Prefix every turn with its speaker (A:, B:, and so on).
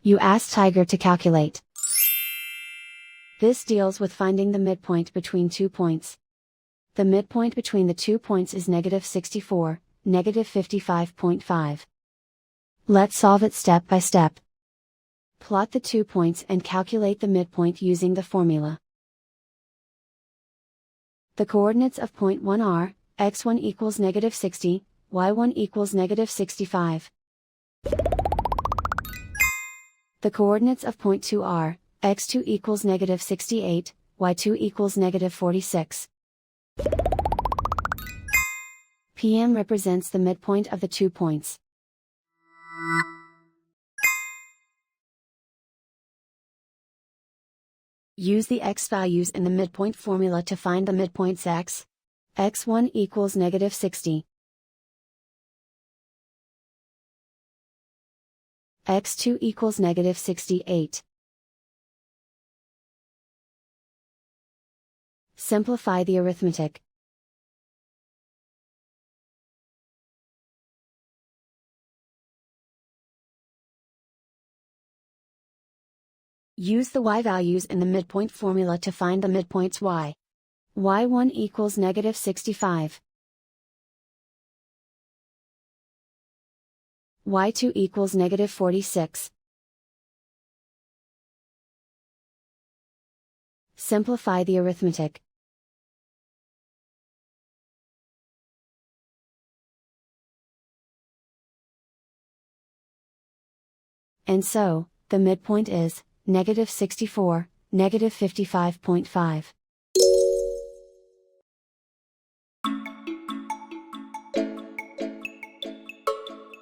A: You ask Tiger to calculate. This deals with finding the midpoint between 2 points. The midpoint between the 2 points is -64, -55.5. Let's solve it step by step. Plot the 2 points and calculate the midpoint using the formula. The coordinates of point 1 are, x1 equals -60, y1 equals -65. The coordinates of point 2 are, x2 equals -68, y2 equals -46. PM represents the midpoint of the 2 points. Use the x values in the midpoint formula to find the midpoints x. x1 equals -60. x2 equals -68. Simplify the arithmetic. Use the y values in the midpoint formula to find the midpoints y. y1 equals -65. y2 equals -46. Simplify the arithmetic. And so, the midpoint is -64, -55.5.